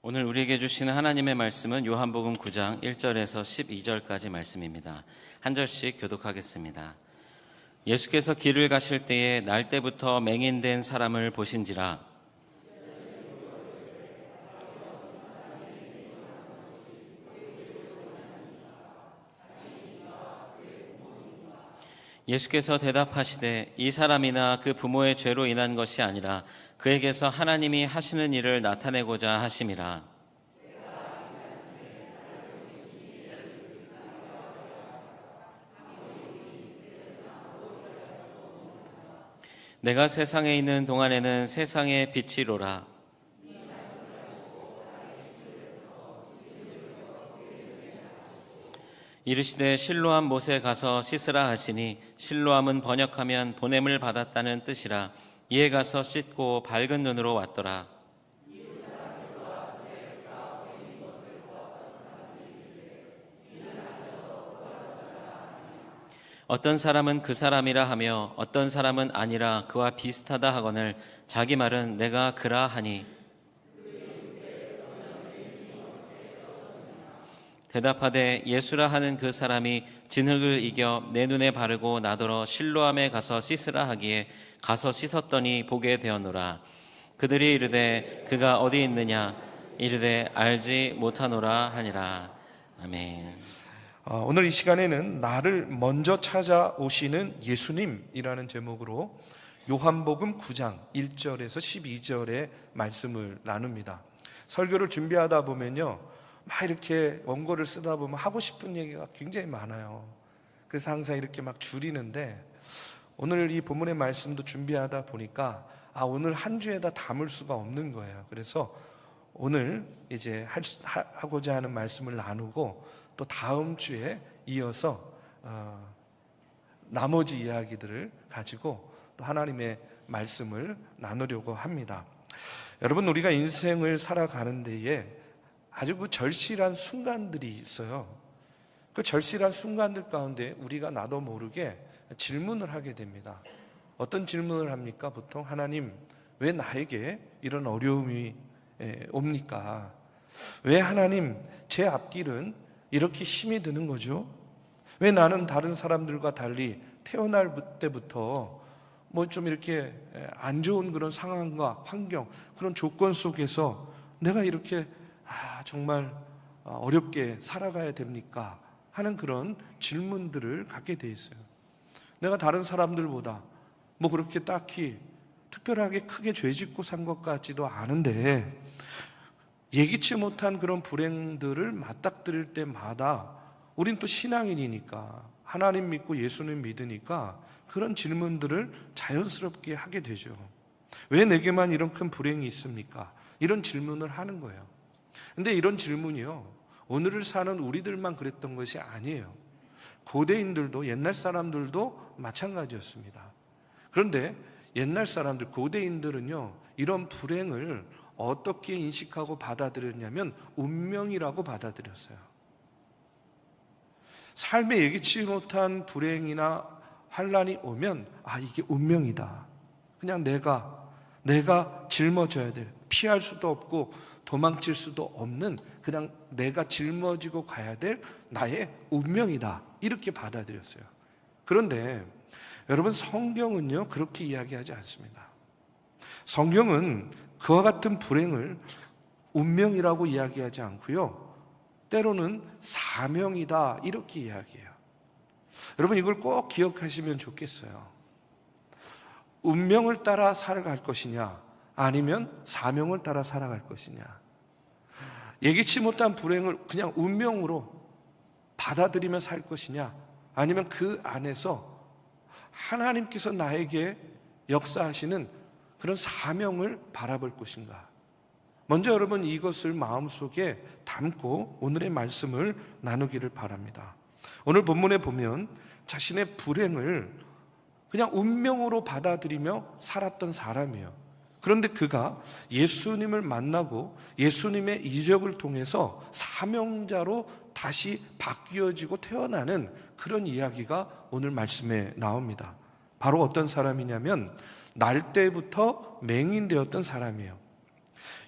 오늘 우리에게 주시는 하나님의 말씀은 요한복음 9장 1절에서 12절까지 말씀입니다. 한 절씩 교독하겠습니다. 예수께서 길을 가실 때에 날 때부터 맹인된 사람을 보신지라. 예수께서 대답하시되 이 사람이나 그 부모의 죄로 인한 것이 아니라 그에게서 하나님이 하시는 일을 나타내고자 하심이라. 내가 세상에 있는 동안에는 세상의 빛이로라. 이르시되 실로암 못에 가서 씻으라 하시니 실로암은 번역하면 보냄을 받았다는 뜻이라. 이에 가서 씻고 밝은 눈으로 왔더라. 어떤 사람은 그 사람이라 하며 어떤 사람은 아니라 그와 비슷하다 하거늘 자기 말은 내가 그라 하니. 대답하되 예수라 하는 그 사람이 진흙을 이겨 내 눈에 바르고 나더러 실로암에 가서 씻으라 하기에 가서 씻었더니 보게 되었노라. 그들이 이르되 그가 어디 있느냐 이르되 알지 못하노라 하니라. 아멘. 오늘 이 시간에는 나를 먼저 찾아오시는 예수님이라는 제목으로 요한복음 9장 1절에서 12절의 말씀을 나눕니다. 설교를 준비하다 보면요, 막 이렇게 원고를 쓰다 보면 하고 싶은 얘기가 굉장히 많아요. 그래서 항상 이렇게 막 줄이는데, 오늘 이 본문의 말씀도 준비하다 보니까 오늘 한 주에다 담을 수가 없는 거예요. 그래서 오늘 이제 하고자 하는 말씀을 나누고 또 다음 주에 이어서 나머지 이야기들을 가지고 또 하나님의 말씀을 나누려고 합니다. 여러분, 우리가 인생을 살아가는 데에 아주 그 절실한 순간들이 있어요. 그 절실한 순간들 가운데 우리가 나도 모르게 질문을 하게 됩니다. 어떤 질문을 합니까? 보통 하나님, 왜 나에게 이런 어려움이 옵니까? 왜 하나님 제 앞길은 이렇게 힘이 드는 거죠? 왜 나는 다른 사람들과 달리 태어날 때부터 뭐 좀 이렇게 안 좋은 그런 상황과 환경, 그런 조건 속에서 내가 이렇게 정말 어렵게 살아가야 됩니까? 하는 그런 질문들을 갖게 돼 있어요. 내가 다른 사람들보다 뭐 그렇게 딱히 특별하게 크게 죄짓고 산 것 같지도 않은데 예기치 못한 그런 불행들을 맞닥뜨릴 때마다 우린 또 신앙인이니까, 하나님 믿고 예수님 믿으니까 그런 질문들을 자연스럽게 하게 되죠. 왜 내게만 이런 큰 불행이 있습니까? 이런 질문을 하는 거예요. 근데 이런 질문이요, 오늘을 사는 우리들만 그랬던 것이 아니에요. 고대인들도, 옛날 사람들도 마찬가지였습니다. 그런데 옛날 사람들, 고대인들은요, 이런 불행을 어떻게 인식하고 받아들였냐면 운명이라고 받아들였어요. 삶에 예기치 못한 불행이나 환난이 오면 이게 운명이다. 그냥 내가 짊어져야 될, 피할 수도 없고 도망칠 수도 없는, 그냥 내가 짊어지고 가야 될 나의 운명이다, 이렇게 받아들였어요. 그런데 여러분, 성경은요 그렇게 이야기하지 않습니다. 성경은 그와 같은 불행을 운명이라고 이야기하지 않고요, 때로는 사명이다, 이렇게 이야기해요. 여러분, 이걸 꼭 기억하시면 좋겠어요. 운명을 따라 살아갈 것이냐, 아니면 사명을 따라 살아갈 것이냐. 예기치 못한 불행을 그냥 운명으로 받아들이며 살 것이냐, 아니면 그 안에서 하나님께서 나에게 역사하시는 그런 사명을 바라볼 것인가. 먼저 여러분, 이것을 마음속에 담고 오늘의 말씀을 나누기를 바랍니다. 오늘 본문에 보면 자신의 불행을 그냥 운명으로 받아들이며 살았던 사람이에요. 그런데 그가 예수님을 만나고 예수님의 이적을 통해서 사명자로 다시 바뀌어지고 태어나는 그런 이야기가 오늘 말씀에 나옵니다. 바로 어떤 사람이냐면 날 때부터 맹인되었던 사람이에요.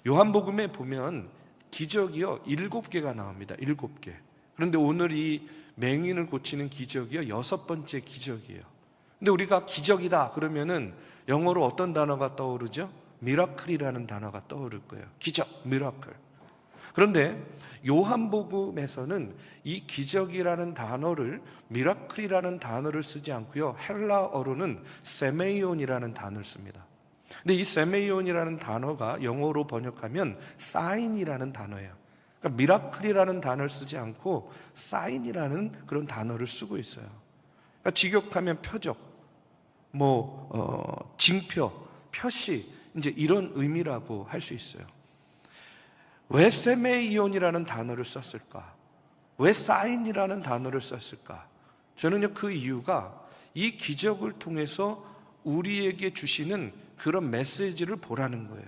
요한복음에 보면 기적이요 7개가 나옵니다. 7개. 그런데 오늘 이 맹인을 고치는 기적이요 6번째 기적이에요. 근데 우리가 기적이다 그러면은 영어로 어떤 단어가 떠오르죠? 미라클이라는 단어가 떠오를 거예요. 기적, 미라클. 그런데 요한복음에서는 이 기적이라는 단어를, 미라클이라는 단어를 쓰지 않고요, 헬라어로는 세메이온이라는 단어를 씁니다. 근데 이 세메이온이라는 단어가 영어로 번역하면 사인이라는 단어예요. 그러니까 미라클이라는 단어를 쓰지 않고 사인이라는 그런 단어를 쓰고 있어요. 그러니까 직역하면 표적, 징표, 표시, 이제 이런 의미라고 할 수 있어요. 왜 세메이온이라는 단어를 썼을까? 왜 사인이라는 단어를 썼을까? 저는요, 그 이유가 이 기적을 통해서 우리에게 주시는 그런 메시지를 보라는 거예요.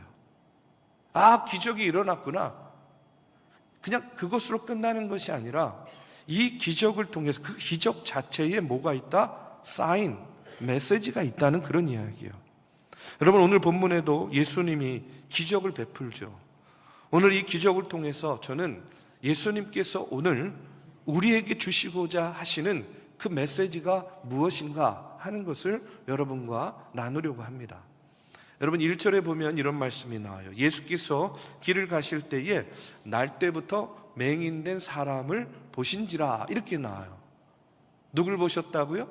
아, 기적이 일어났구나. 그냥 그것으로 끝나는 것이 아니라 이 기적을 통해서 그 기적 자체에 뭐가 있다? 사인, 메시지가 있다는 그런 이야기예요. 여러분, 오늘 본문에도 예수님이 기적을 베풀죠. 오늘 이 기적을 통해서 저는 예수님께서 오늘 우리에게 주시고자 하시는 그 메시지가 무엇인가 하는 것을 여러분과 나누려고 합니다. 여러분, 1절에 보면 이런 말씀이 나와요. 예수께서 길을 가실 때에 날때부터 맹인된 사람을 보신지라, 이렇게 나와요. 누굴 보셨다고요?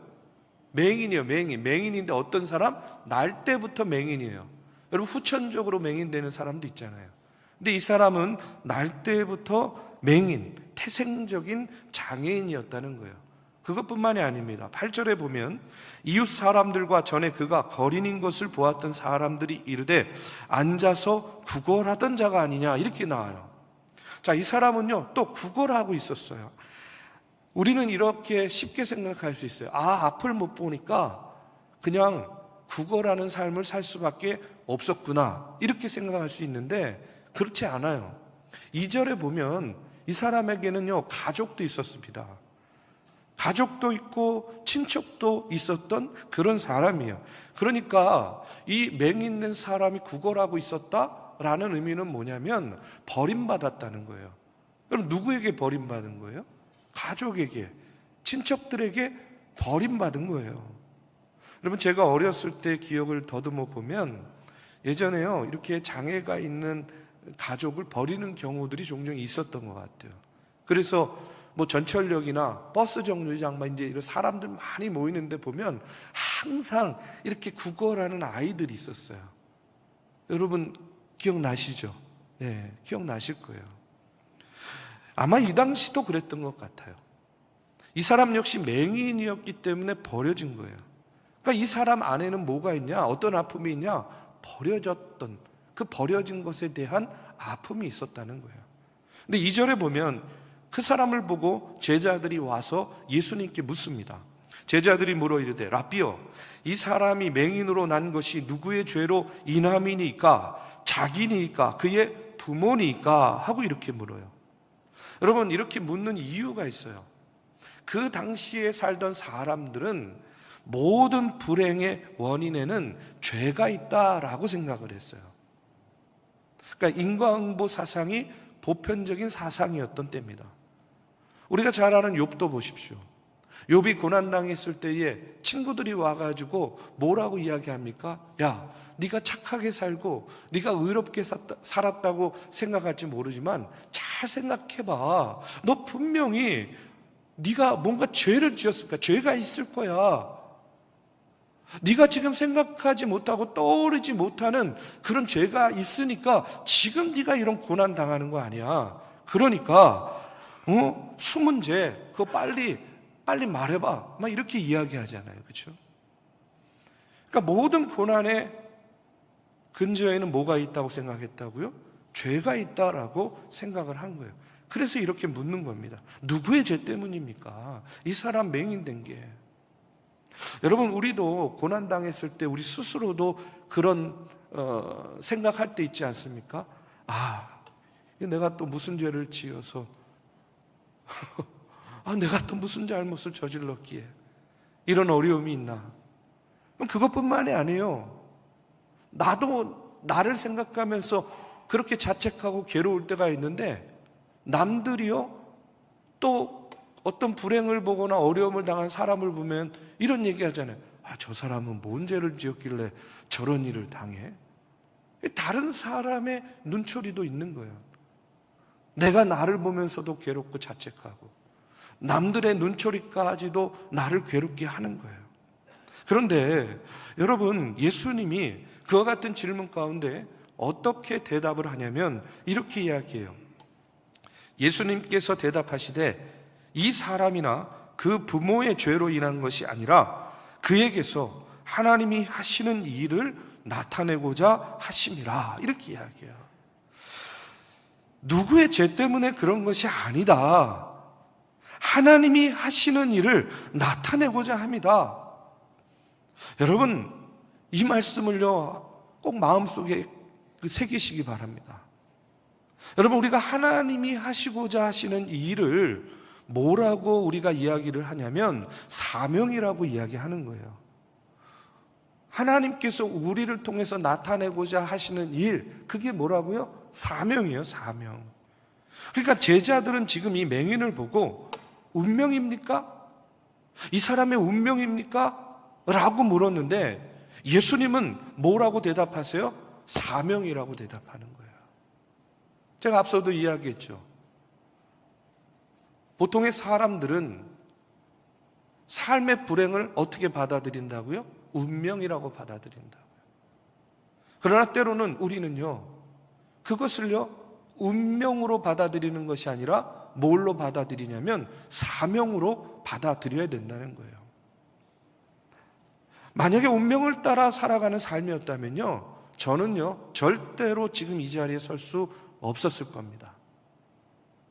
맹인이요, 맹인. 맹인인데 어떤 사람? 날때부터 맹인이에요. 여러분, 후천적으로 맹인되는 사람도 있잖아요. 근데 이 사람은 날때부터 맹인, 태생적인 장애인이었다는 거예요. 그것뿐만이 아닙니다. 8절에 보면 이웃 사람들과 전에 그가 거린인 것을 보았던 사람들이 이르되 앉아서 구걸하던 자가 아니냐, 이렇게 나와요. 자, 이 사람은요 또 구걸하고 있었어요. 우리는 이렇게 쉽게 생각할 수 있어요. 아, 앞을 못 보니까 그냥 구걸하는 삶을 살 수밖에 없었구나, 이렇게 생각할 수 있는데 그렇지 않아요. 2절에 보면 이 사람에게는요 가족도 있었습니다. 가족도 있고 친척도 있었던 그런 사람이에요. 그러니까 이 맹인된 사람이 구걸하고 있었다라는 의미는 뭐냐면 버림받았다는 거예요. 그럼 누구에게 버림받은 거예요? 가족에게, 친척들에게 버림받은 거예요. 여러분, 제가 어렸을 때 기억을 더듬어 보면 예전에요 이렇게 장애가 있는 가족을 버리는 경우들이 종종 있었던 것 같아요. 그래서 전철역이나 버스 정류장만 이제 이런 사람들 많이 모이는데 보면 항상 이렇게 구걸하는 아이들이 있었어요. 여러분 기억나시죠? 네, 기억나실 거예요. 아마 이 당시도 그랬던 것 같아요. 이 사람 역시 맹인이었기 때문에 버려진 거예요. 그러니까 이 사람 안에는 뭐가 있냐? 어떤 아픔이 있냐? 버려졌던, 그 버려진 것에 대한 아픔이 있었다는 거예요. 근데 2절에 보면 그 사람을 보고 제자들이 와서 예수님께 묻습니다. 제자들이 물어 이르되 라삐여, 이 사람이 맹인으로 난 것이 누구의 죄로 인함이니까? 자기니까? 그의 부모니까? 하고 이렇게 물어요. 여러분, 이렇게 묻는 이유가 있어요. 그 당시에 살던 사람들은 모든 불행의 원인에는 죄가 있다라고 생각을 했어요. 그러니까 인과응보 사상이 보편적인 사상이었던 때입니다. 우리가 잘 아는 욥도 보십시오. 욥이 고난당했을 때에 친구들이 와가지고 뭐라고 이야기합니까? 야, 네가 착하게 살고 네가 의롭게 살았다고 생각할지 모르지만 잘 생각해봐. 너 분명히 네가 뭔가 죄를 지었을 거야. 죄가 있을 거야. 네가 지금 생각하지 못하고 떠오르지 못하는 그런 죄가 있으니까 지금 네가 이런 고난 당하는 거 아니야. 그러니까 숨은 죄 그거 빨리 말해봐. 막 이렇게 이야기하잖아요. 그렇죠? 그러니까 모든 고난의 근저에는 뭐가 있다고 생각했다고요? 죄가 있다라고 생각을 한 거예요. 그래서 이렇게 묻는 겁니다. 누구의 죄 때문입니까? 이 사람 맹인된 게. 여러분, 우리도 고난당했을 때 우리 스스로도 그런 생각할 때 있지 않습니까? 아, 내가 또 무슨 죄를 지어서 내가 또 무슨 잘못을 저질렀기에 이런 어려움이 있나? 그럼 그것뿐만이 아니에요. 나도 나를 생각하면서 그렇게 자책하고 괴로울 때가 있는데 남들이요 또 어떤 불행을 보거나 어려움을 당한 사람을 보면 이런 얘기 하잖아요. 저 사람은 뭔 죄를 지었길래 저런 일을 당해? 다른 사람의 눈초리도 있는 거예요. 내가 나를 보면서도 괴롭고 자책하고 남들의 눈초리까지도 나를 괴롭게 하는 거예요. 그런데 여러분, 예수님이 그와 같은 질문 가운데 어떻게 대답을 하냐면 이렇게 이야기해요. 예수님께서 대답하시되 이 사람이나 그 부모의 죄로 인한 것이 아니라 그에게서 하나님이 하시는 일을 나타내고자 하심이라, 이렇게 이야기해요. 누구의 죄 때문에 그런 것이 아니다. 하나님이 하시는 일을 나타내고자 합니다. 여러분, 이 말씀을요 꼭 마음속에 새기시기 바랍니다. 여러분, 우리가 하나님이 하시고자 하시는 이 일을 뭐라고 우리가 이야기를 하냐면 사명이라고 이야기하는 거예요. 하나님께서 우리를 통해서 나타내고자 하시는 일, 그게 뭐라고요? 사명이에요, 사명. 그러니까 제자들은 지금 이 맹인을 보고 운명입니까? 이 사람의 운명입니까? 라고 물었는데 예수님은 뭐라고 대답하세요? 사명이라고 대답하는 거예요. 제가 앞서도 이야기했죠. 보통의 사람들은 삶의 불행을 어떻게 받아들인다고요? 운명이라고 받아들인다고요. 그러나 때로는 우리는요, 그것을요, 운명으로 받아들이는 것이 아니라 뭘로 받아들이냐면 사명으로 받아들여야 된다는 거예요. 만약에 운명을 따라 살아가는 삶이었다면요, 저는요, 절대로 지금 이 자리에 설 수 없었을 겁니다.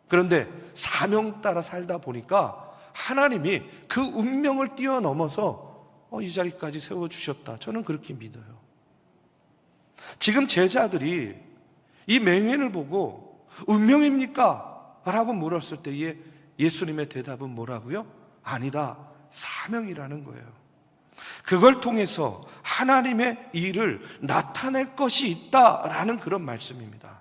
그런데 사명 따라 살다 보니까 하나님이 그 운명을 뛰어넘어서 이 자리까지 세워주셨다. 저는 그렇게 믿어요. 지금 제자들이 이 맹인을 보고 운명입니까? 라고 물었을 때에 예수님의 대답은 뭐라고요? 아니다. 사명이라는 거예요. 그걸 통해서 하나님의 일을 나타낼 것이 있다라는 그런 말씀입니다.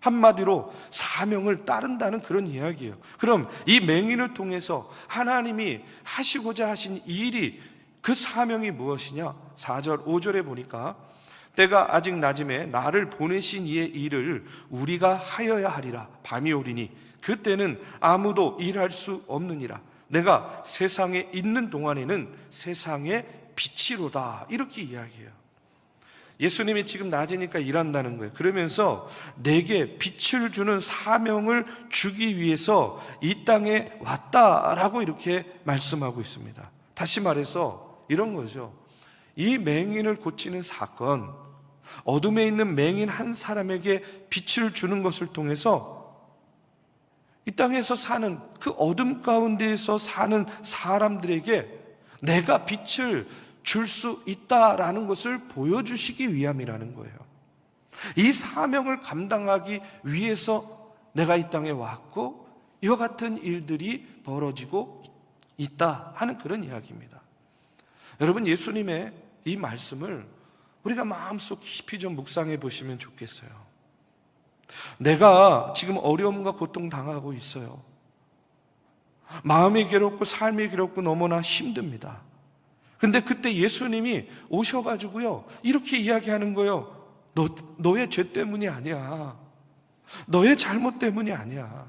한마디로 사명을 따른다는 그런 이야기예요. 그럼 이 맹인을 통해서 하나님이 하시고자 하신 일이, 그 사명이 무엇이냐? 4절 5절에 보니까 때가 아직 낮음에 나를 보내신 이의 일을 우리가 하여야 하리라. 밤이 오리니 그때는 아무도 일할 수 없느니라. 내가 세상에 있는 동안에는 세상의 빛이로다. 이렇게 이야기해요. 예수님이 지금 낮이니까 일한다는 거예요. 그러면서 내게 빛을 주는 사명을 주기 위해서 이 땅에 왔다라고 이렇게 말씀하고 있습니다. 다시 말해서 이런 거죠. 이 맹인을 고치는 사건, 어둠에 있는 맹인 한 사람에게 빛을 주는 것을 통해서 이 땅에서 사는, 그 어둠 가운데에서 사는 사람들에게 내가 빛을 줄 수 있다라는 것을 보여주시기 위함이라는 거예요. 이 사명을 감당하기 위해서 내가 이 땅에 왔고 이와 같은 일들이 벌어지고 있다 하는 그런 이야기입니다. 여러분, 예수님의 이 말씀을 우리가 마음속 깊이 좀 묵상해 보시면 좋겠어요. 내가 지금 어려움과 고통 당하고 있어요. 마음이 괴롭고 삶이 괴롭고 너무나 힘듭니다. 근데 그때 예수님이 오셔가지고요, 이렇게 이야기하는 거예요. 너의 죄 때문이 아니야. 너의 잘못 때문이 아니야.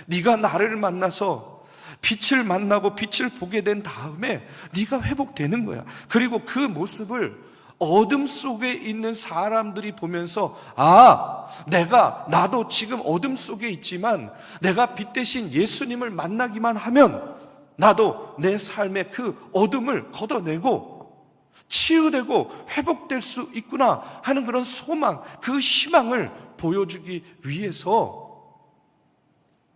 네가 나를 만나서 빛을 만나고 빛을 보게 된 다음에 네가 회복되는 거야. 그리고 그 모습을 어둠 속에 있는 사람들이 보면서 나도 지금 어둠 속에 있지만 내가 빛 대신 예수님을 만나기만 하면 나도 내 삶의 그 어둠을 걷어내고 치유되고 회복될 수 있구나 하는 그런 소망, 그 희망을 보여주기 위해서,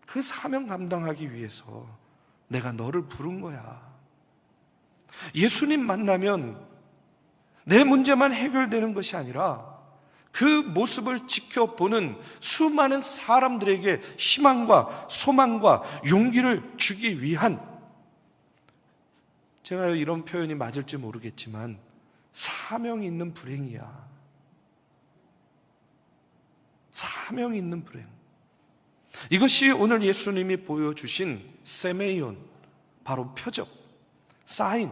그 사명 감당하기 위해서 내가 너를 부른 거야. 예수님 만나면 내 문제만 해결되는 것이 아니라 그 모습을 지켜보는 수많은 사람들에게 희망과 소망과 용기를 주기 위한, 제가 이런 표현이 맞을지 모르겠지만 사명이 있는 불행이야. 사명 있는 불행. 이것이 오늘 예수님이 보여주신 세메이온, 바로 표적, 사인,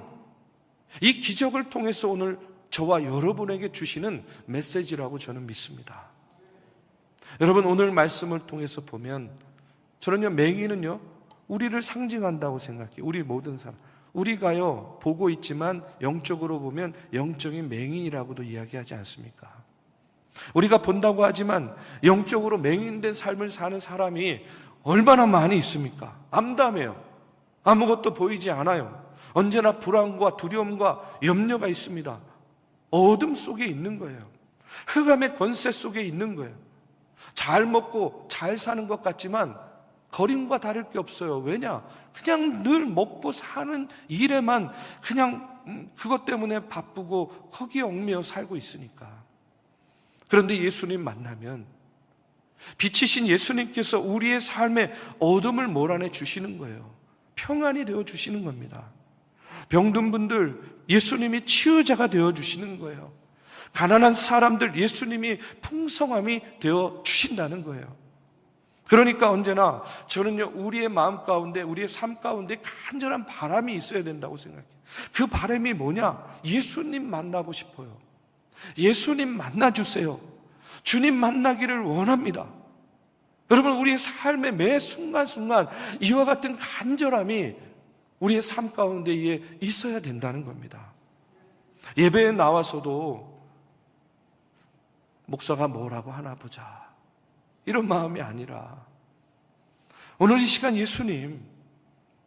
이 기적을 통해서 오늘 저와 여러분에게 주시는 메시지라고 저는 믿습니다. 여러분, 오늘 말씀을 통해서 보면 저는요, 맹인은요 우리를 상징한다고 생각해요. 우리 모든 사람, 우리가요 보고 있지만 영적으로 보면 영적인 맹인이라고도 이야기하지 않습니까? 우리가 본다고 하지만 영적으로 맹인된 삶을 사는 사람이 얼마나 많이 있습니까? 암담해요. 아무것도 보이지 않아요. 언제나 불안과 두려움과 염려가 있습니다. 어둠 속에 있는 거예요. 흑암의 권세 속에 있는 거예요. 잘 먹고 잘 사는 것 같지만 거림과 다를 게 없어요. 왜냐? 그냥 늘 먹고 사는 일에만 그냥 그것 때문에 바쁘고 거기에 얽매여 살고 있으니까. 그런데 예수님 만나면 빛이신 예수님께서 우리의 삶에 어둠을 몰아내 주시는 거예요. 평안이 되어 주시는 겁니다. 병든 분들 예수님이 치유자가 되어 주시는 거예요. 가난한 사람들 예수님이 풍성함이 되어 주신다는 거예요. 그러니까 언제나 저는요 우리의 마음 가운데, 우리의 삶 가운데 간절한 바람이 있어야 된다고 생각해요. 그 바람이 뭐냐? 예수님 만나고 싶어요. 예수님 만나주세요. 주님 만나기를 원합니다. 여러분, 우리의 삶의 매 순간순간 이와 같은 간절함이 우리의 삶 가운데에 있어야 된다는 겁니다. 예배에 나와서도 목사가 뭐라고 하나 보자, 이런 마음이 아니라 오늘 이 시간 예수님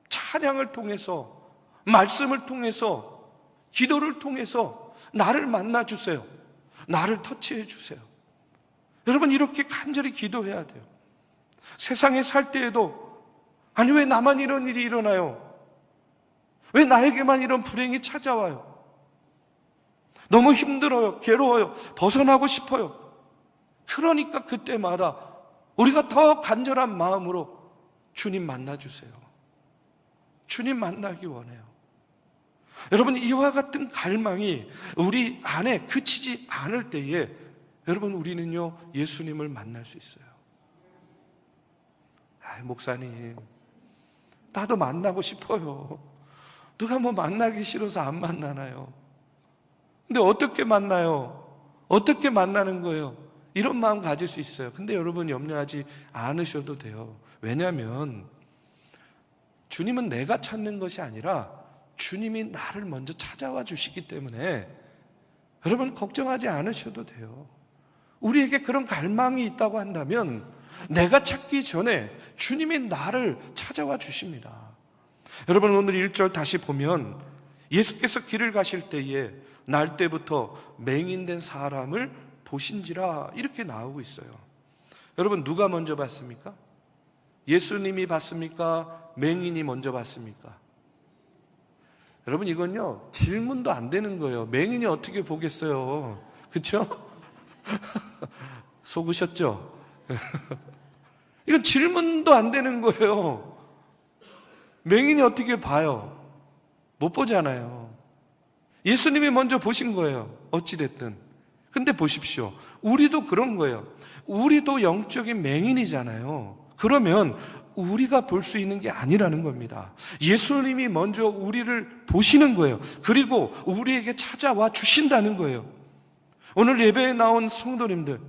찬양을 통해서, 말씀을 통해서, 기도를 통해서 나를 만나주세요. 나를 터치해 주세요. 여러분, 이렇게 간절히 기도해야 돼요. 세상에 살 때에도 아니 왜 나만 이런 일이 일어나요? 왜 나에게만 이런 불행이 찾아와요? 너무 힘들어요. 괴로워요. 벗어나고 싶어요. 그러니까 그때마다 우리가 더 간절한 마음으로 주님 만나주세요. 주님 만나기 원해요. 여러분, 이와 같은 갈망이 우리 안에 그치지 않을 때에 여러분, 우리는요 예수님을 만날 수 있어요. 목사님, 나도 만나고 싶어요. 누가 뭐 만나기 싫어서 안 만나나요? 근데 어떻게 만나요? 어떻게 만나는 거예요? 이런 마음 가질 수 있어요. 근데 여러분, 염려하지 않으셔도 돼요. 왜냐하면 주님은 내가 찾는 것이 아니라 주님이 나를 먼저 찾아와 주시기 때문에 여러분, 걱정하지 않으셔도 돼요. 우리에게 그런 갈망이 있다고 한다면 내가 찾기 전에 주님이 나를 찾아와 주십니다. 여러분, 오늘 1절 다시 보면 예수께서 길을 가실 때에 날 때부터 맹인된 사람을 보신지라 이렇게 나오고 있어요. 여러분, 누가 먼저 봤습니까? 예수님이 봤습니까? 맹인이 먼저 봤습니까? 여러분, 이건요 질문도 안 되는 거예요. 맹인이 어떻게 보겠어요? 그렇죠? 속으셨죠? 이건 질문도 안 되는 거예요. 맹인이 어떻게 봐요? 못 보잖아요. 예수님이 먼저 보신 거예요. 어찌됐든. 근데 보십시오, 우리도 그런 거예요. 우리도 영적인 맹인이잖아요. 그러면 우리가 볼 수 있는 게 아니라는 겁니다. 예수님이 먼저 우리를 보시는 거예요. 그리고 우리에게 찾아와 주신다는 거예요. 오늘 예배에 나온 성도님들,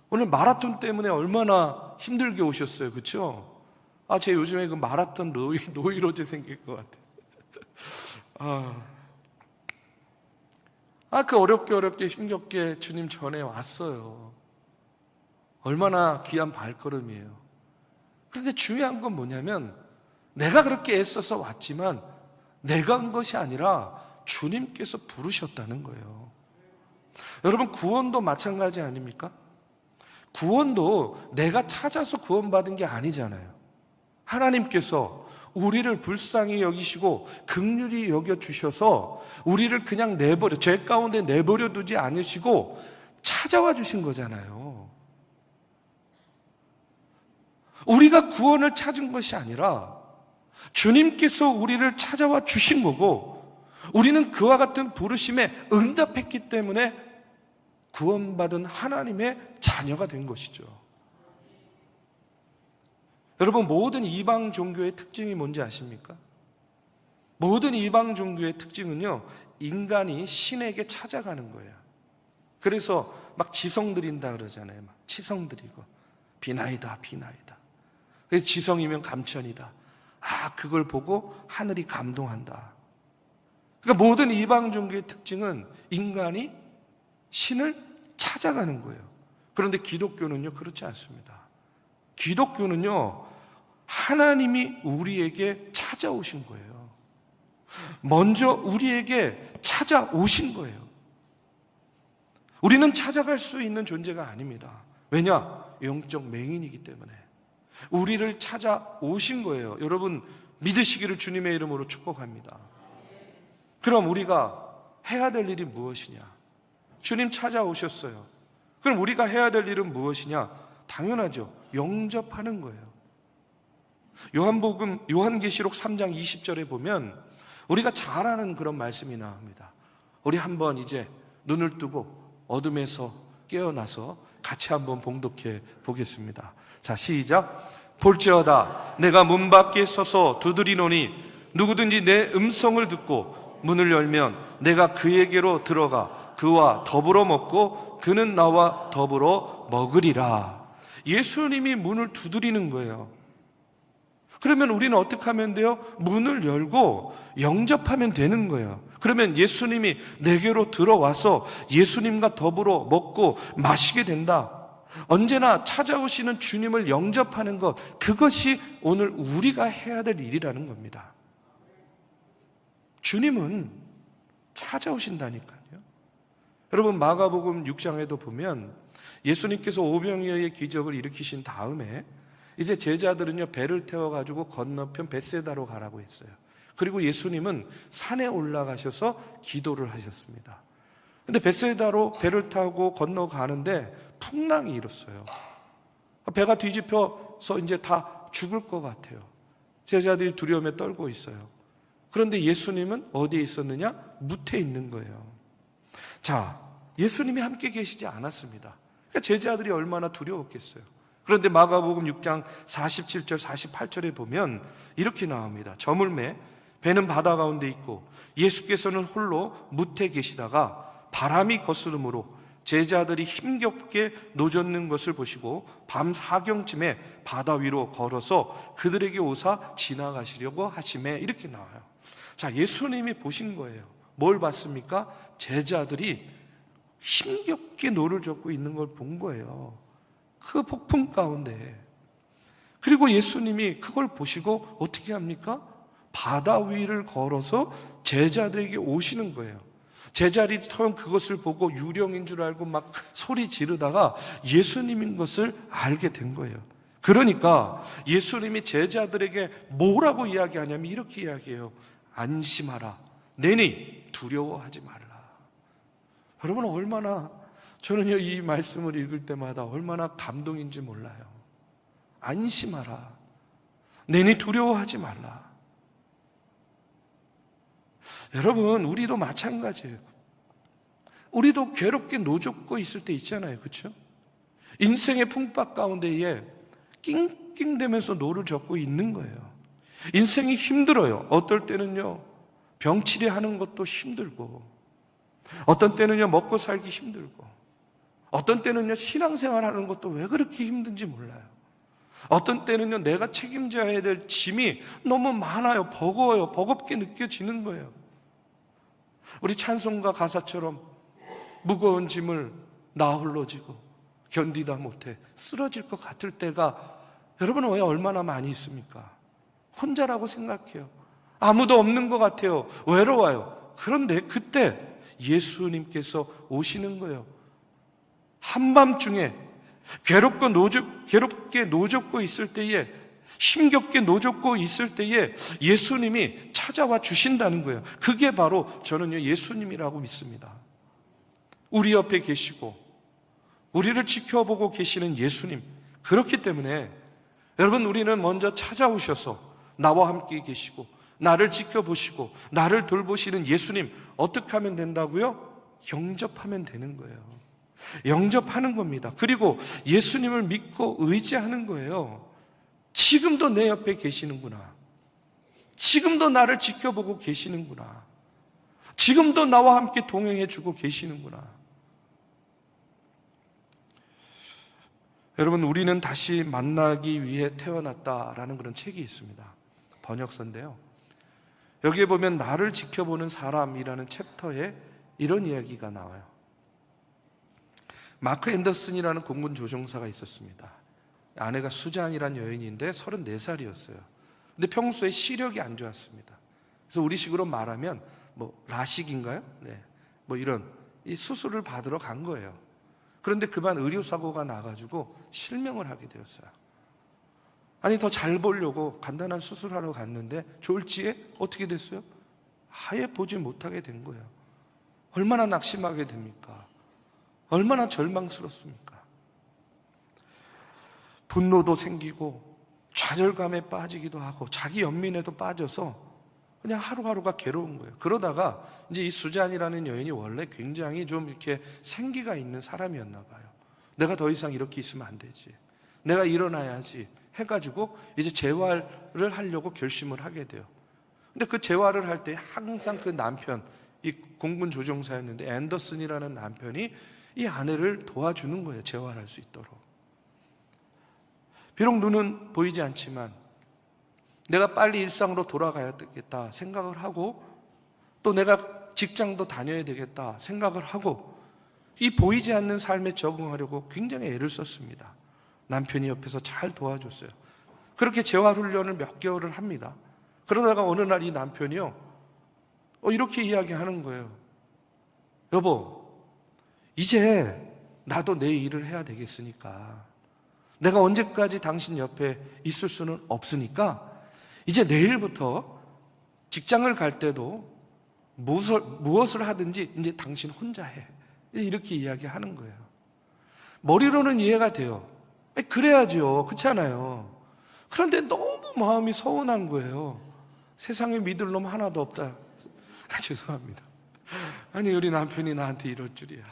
오늘 마라톤 때문에 얼마나 힘들게 오셨어요. 그렇죠? 제 요즘에 그 마라톤 노이로제 생길 것 같아요. 그 어렵게 힘겹게 주님 전에 왔어요. 얼마나 귀한 발걸음이에요. 그런데 중요한 건 뭐냐면 내가 그렇게 애써서 왔지만 내가 온 것이 아니라 주님께서 부르셨다는 거예요. 여러분, 구원도 마찬가지 아닙니까? 구원도 내가 찾아서 구원받은 게 아니잖아요. 하나님께서 우리를 불쌍히 여기시고 긍휼히 여겨주셔서 우리를 그냥 죄 가운데 내버려 두지 않으시고 찾아와 주신 거잖아요. 우리가 구원을 찾은 것이 아니라 주님께서 우리를 찾아와 주신 거고, 우리는 그와 같은 부르심에 응답했기 때문에 구원받은 하나님의 자녀가 된 것이죠. 여러분, 모든 이방 종교의 특징이 뭔지 아십니까? 모든 이방 종교의 특징은요, 인간이 신에게 찾아가는 거예요. 그래서 막 지성 드린다 그러잖아요. 막 치성 드리고 비나이다 비나이다. 그래서 지성이면 감천이다. 그걸 보고 하늘이 감동한다. 그러니까 모든 이방 종교의 특징은 인간이 신을 찾아가는 거예요. 그런데 기독교는요, 그렇지 않습니다. 기독교는요, 하나님이 우리에게 찾아오신 거예요. 먼저 우리에게 찾아오신 거예요. 우리는 찾아갈 수 있는 존재가 아닙니다. 왜냐? 영적 맹인이기 때문에. 우리를 찾아오신 거예요. 여러분, 믿으시기를 주님의 이름으로 축복합니다. 그럼 우리가 해야 될 일이 무엇이냐? 주님 찾아오셨어요. 그럼 우리가 해야 될 일은 무엇이냐? 당연하죠. 영접하는 거예요. 요한계시록 3장 20절에 보면 우리가 잘 아는 그런 말씀이 나옵니다. 우리 한번 이제 눈을 뜨고 어둠에서 깨어나서 같이 한번 봉독해 보겠습니다. 자, 시작. 볼지어다 내가 문 밖에 서서 두드리노니 누구든지 내 음성을 듣고 문을 열면 내가 그에게로 들어가 그와 더불어 먹고 그는 나와 더불어 먹으리라. 예수님이 문을 두드리는 거예요. 그러면 우리는 어떻게 하면 돼요? 문을 열고 영접하면 되는 거예요. 그러면 예수님이 내게로 들어와서 예수님과 더불어 먹고 마시게 된다. 언제나 찾아오시는 주님을 영접하는 것, 그것이 오늘 우리가 해야 될 일이라는 겁니다. 주님은 찾아오신다니까요. 여러분, 마가복음 6장에도 보면 예수님께서 오병이어의 기적을 일으키신 다음에 이제 제자들은요, 배를 태워가지고 건너편 벳세다로 가라고 했어요. 그리고 예수님은 산에 올라가셔서 기도를 하셨습니다. 근데 벳세다로 배를 타고 건너가는데 풍랑이 일었어요. 배가 뒤집혀서 이제 다 죽을 것 같아요. 제자들이 두려움에 떨고 있어요. 그런데 예수님은 어디에 있었느냐? 무태에 있는 거예요. 자, 예수님이 함께 계시지 않았습니다. 그러니까 제자들이 얼마나 두려웠겠어요. 그런데 마가복음 6장 47절 48절에 보면 이렇게 나옵니다. 저물매 배는 바다 가운데 있고 예수께서는 홀로 무태에 계시다가 바람이 거스름으로 제자들이 힘겹게 노젓는 것을 보시고 밤 사경쯤에 바다 위로 걸어서 그들에게 오사 지나가시려고 하시매, 이렇게 나와요. 자, 예수님이 보신 거예요. 뭘 봤습니까? 제자들이 힘겹게 노를 젓고 있는 걸 본 거예요. 그 폭풍 가운데. 그리고 예수님이 그걸 보시고 어떻게 합니까? 바다 위를 걸어서 제자들에게 오시는 거예요. 제자들이 처음 그것을 보고 유령인 줄 알고 막 소리 지르다가 예수님인 것을 알게 된 거예요. 그러니까 예수님이 제자들에게 뭐라고 이야기하냐면 이렇게 이야기해요. 안심하라. 내니 두려워하지 말라. 여러분, 얼마나, 저는요, 이 말씀을 읽을 때마다 얼마나 감동인지 몰라요. 안심하라. 내니 두려워하지 말라. 여러분, 우리도 마찬가지예요. 우리도 괴롭게 노젓고 있을 때 있잖아요. 그렇죠? 인생의 풍파 가운데에 낑낑대면서 노를 젓고 있는 거예요. 인생이 힘들어요. 어떨 때는요, 병치레하는 것도 힘들고, 어떤 때는요, 먹고 살기 힘들고, 어떤 때는요, 신앙생활 하는 것도 왜 그렇게 힘든지 몰라요. 어떤 때는요, 내가 책임져야 될 짐이 너무 많아요. 버거워요. 버겁게 느껴지는 거예요. 우리 찬송가 가사처럼 무거운 짐을 나 홀로 지고 견디다 못해 쓰러질 것 같을 때가 여러분은 왜 얼마나 많이 있습니까? 혼자라고 생각해요. 아무도 없는 것 같아요. 외로워요. 그런데 그때 예수님께서 오시는 거예요. 한밤중에 괴롭게 노젓고 있을 때에, 힘겹게 노젓고 있을 때에 예수님이 찾아와 주신다는 거예요. 그게 바로 저는요, 예수님이라고 믿습니다. 우리 옆에 계시고 우리를 지켜보고 계시는 예수님. 그렇기 때문에 여러분, 우리는 먼저 찾아오셔서 나와 함께 계시고 나를 지켜보시고 나를 돌보시는 예수님, 어떻게 하면 된다고요? 영접하면 되는 거예요. 영접하는 겁니다. 그리고 예수님을 믿고 의지하는 거예요. 지금도 내 옆에 계시는구나. 지금도 나를 지켜보고 계시는구나. 지금도 나와 함께 동행해 주고 계시는구나. 여러분, 우리는 다시 만나기 위해 태어났다라는 그런 책이 있습니다. 번역서인데요. 여기에 보면 나를 지켜보는 사람이라는 챕터에 이런 이야기가 나와요. 마크 앤더슨이라는 공군 조종사가 있었습니다. 아내가 수잔이라는 여인인데 34살이었어요. 근데 평소에 시력이 안 좋았습니다. 그래서 우리식으로 말하면 라식인가요? 네. 이런 이 수술을 받으러 간 거예요. 그런데 그만 의료사고가 나가지고 실명을 하게 되었어요. 아니, 더 잘 보려고 간단한 수술하러 갔는데 졸지에 어떻게 됐어요? 아예 보지 못하게 된 거예요. 얼마나 낙심하게 됩니까? 얼마나 절망스럽습니까? 분노도 생기고 좌절감에 빠지기도 하고 자기 연민에도 빠져서 그냥 하루하루가 괴로운 거예요. 그러다가 이제 이 수잔이라는 여인이 원래 굉장히 좀 이렇게 생기가 있는 사람이었나 봐요. 내가 더 이상 이렇게 있으면 안 되지, 내가 일어나야지 해가지고 이제 재활을 하려고 결심을 하게 돼요. 근데 그 재활을 할 때 항상 그 남편, 이 공군 조종사였는데 앤더슨이라는 남편이 이 아내를 도와주는 거예요. 재활할 수 있도록. 비록 눈은 보이지 않지만 내가 빨리 일상으로 돌아가야 되겠다 생각을 하고, 또 내가 직장도 다녀야 되겠다 생각을 하고, 이 보이지 않는 삶에 적응하려고 굉장히 애를 썼습니다. 남편이 옆에서 잘 도와줬어요. 그렇게 재활훈련을 몇 개월을 합니다. 그러다가 어느 날 이 남편이요, 이렇게 이야기하는 거예요. 여보, 이제 나도 내 일을 해야 되겠으니까, 내가 언제까지 당신 옆에 있을 수는 없으니까 이제 내일부터 직장을 갈 때도 무엇을 하든지 이제 당신 혼자 해. 이렇게 이야기하는 거예요. 머리로는 이해가 돼요. 그래야죠. 그렇잖아요. 그런데 너무 마음이 서운한 거예요. 세상에 믿을 놈 하나도 없다. 죄송합니다. 아니, 우리 남편이 나한테 이럴 줄이야.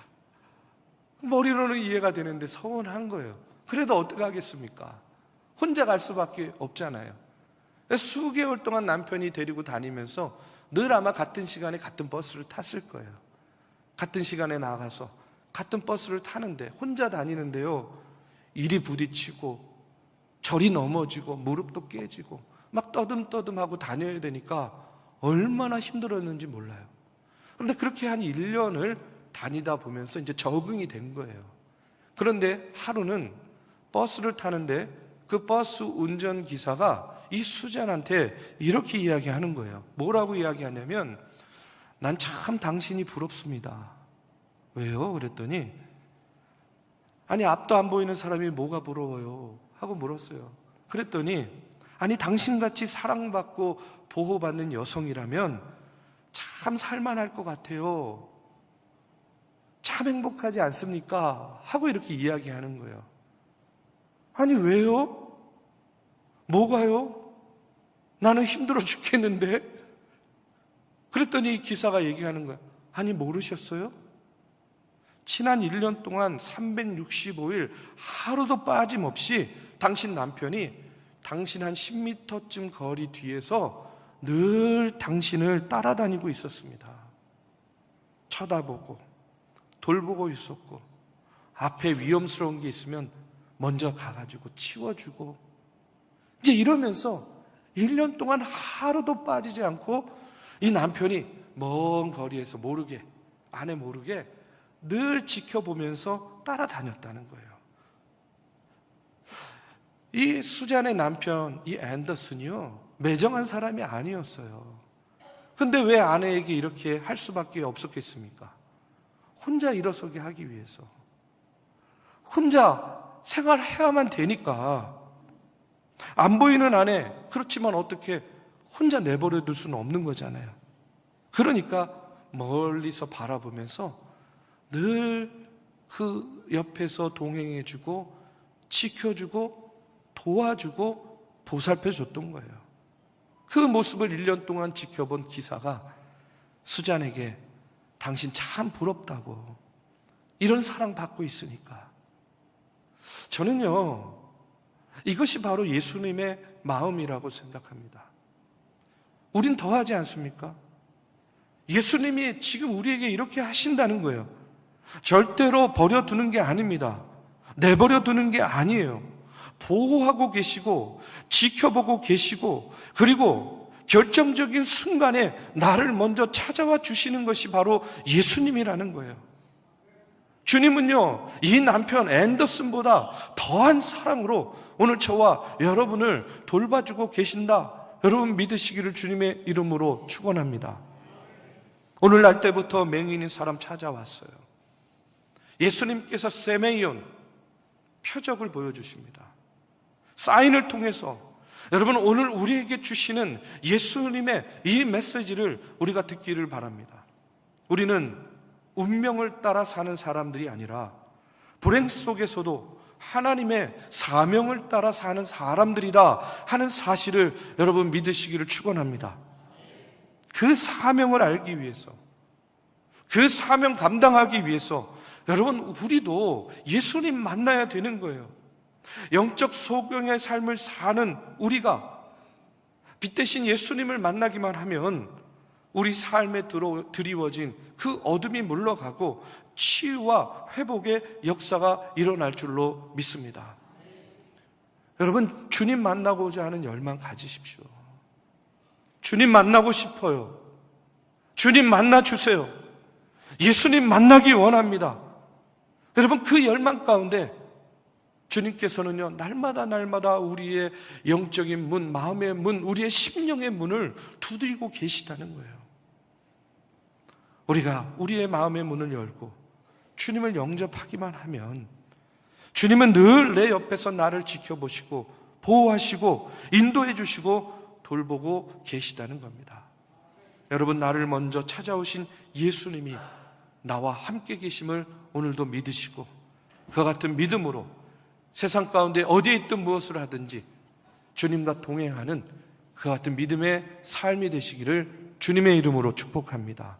머리로는 이해가 되는데 서운한 거예요. 그래도 어떻게 하겠습니까? 혼자 갈 수밖에 없잖아요. 수개월 동안 남편이 데리고 다니면서 늘 아마 같은 시간에 같은 버스를 탔을 거예요. 같은 시간에 나가서 같은 버스를 타는데 혼자 다니는데요, 이리 부딪히고 저리 넘어지고 무릎도 깨지고 막 떠듬떠듬하고 다녀야 되니까 얼마나 힘들었는지 몰라요. 그런데 그렇게 한 1년을 다니다 보면서 이제 적응이 된 거예요. 그런데 하루는 버스를 타는데 그 버스 운전기사가 이 수잔한테 이렇게 이야기하는 거예요. 뭐라고 이야기하냐면, 난 참 당신이 부럽습니다. 왜요? 그랬더니, 아니, 앞도 안 보이는 사람이 뭐가 부러워요? 하고 물었어요. 그랬더니, 아니, 당신같이 사랑받고 보호받는 여성이라면 참 살만할 것 같아요. 참 행복하지 않습니까? 하고 이렇게 이야기하는 거예요. 아니, 왜요? 뭐가요? 나는 힘들어 죽겠는데? 그랬더니 이 기사가 얘기하는 거야. 아니, 모르셨어요? 지난 1년 동안 365일 하루도 빠짐없이 당신 남편이 당신 한 10m쯤 거리 뒤에서 늘 당신을 따라다니고 있었습니다. 쳐다보고 돌보고 있었고, 앞에 위험스러운 게 있으면 먼저 가가지고 치워주고, 이제 이러면서 1년 동안 하루도 빠지지 않고 이 남편이 먼 거리에서 모르게, 아내 모르게 늘 지켜보면서 따라다녔다는 거예요. 이 수잔의 남편, 이 앤더슨이요, 매정한 사람이 아니었어요. 근데 왜 아내에게 이렇게 할 수밖에 없었겠습니까? 혼자 일어서게 하기 위해서. 혼자 생활해야만 되니까. 안 보이는 아내, 그렇지만 어떻게 혼자 내버려 둘 수는 없는 거잖아요. 그러니까 멀리서 바라보면서 늘 그 옆에서 동행해주고 지켜주고 도와주고 보살펴줬던 거예요. 그 모습을 1년 동안 지켜본 기사가 수잔에게 당신 참 부럽다고, 이런 사랑 받고 있으니까. 저는요, 이것이 바로 예수님의 마음이라고 생각합니다. 우린 더하지 않습니까? 예수님이 지금 우리에게 이렇게 하신다는 거예요. 절대로 버려두는 게 아닙니다. 내버려두는 게 아니에요. 보호하고 계시고 지켜보고 계시고, 그리고 결정적인 순간에 나를 먼저 찾아와 주시는 것이 바로 예수님이라는 거예요. 주님은요, 이 남편 앤더슨보다 더한 사랑으로 오늘 저와 여러분을 돌봐주고 계신다, 여러분 믿으시기를 주님의 이름으로 축원합니다. 오늘날 때부터 맹인인 사람 찾아왔어요. 예수님께서 세메이온 표적을 보여주십니다. 사인을 통해서 여러분 오늘 우리에게 주시는 예수님의 이 메시지를 우리가 듣기를 바랍니다. 우리는 운명을 따라 사는 사람들이 아니라 불행 속에서도 하나님의 사명을 따라 사는 사람들이다 하는 사실을 여러분 믿으시기를 축원합니다. 그 사명을 알기 위해서, 그 사명 감당하기 위해서 여러분 우리도 예수님 만나야 되는 거예요. 영적 소경의 삶을 사는 우리가 빛 대신 예수님을 만나기만 하면 우리 삶에 드리워진 그 어둠이 물러가고 치유와 회복의 역사가 일어날 줄로 믿습니다. 여러분 주님 만나고자 하는 열망 가지십시오. 주님 만나고 싶어요. 주님 만나주세요. 예수님 만나기 원합니다. 여러분 그 열망 가운데 주님께서는요, 날마다 우리의 영적인 문, 마음의 문, 우리의 심령의 문을 두드리고 계시다는 거예요. 우리가 우리의 마음의 문을 열고 주님을 영접하기만 하면 주님은 늘 내 옆에서 나를 지켜보시고 보호하시고 인도해 주시고 돌보고 계시다는 겁니다. 여러분 나를 먼저 찾아오신 예수님이 나와 함께 계심을 오늘도 믿으시고 그와 같은 믿음으로 세상 가운데 어디에 있든 무엇을 하든지 주님과 동행하는 그와 같은 믿음의 삶이 되시기를 주님의 이름으로 축복합니다.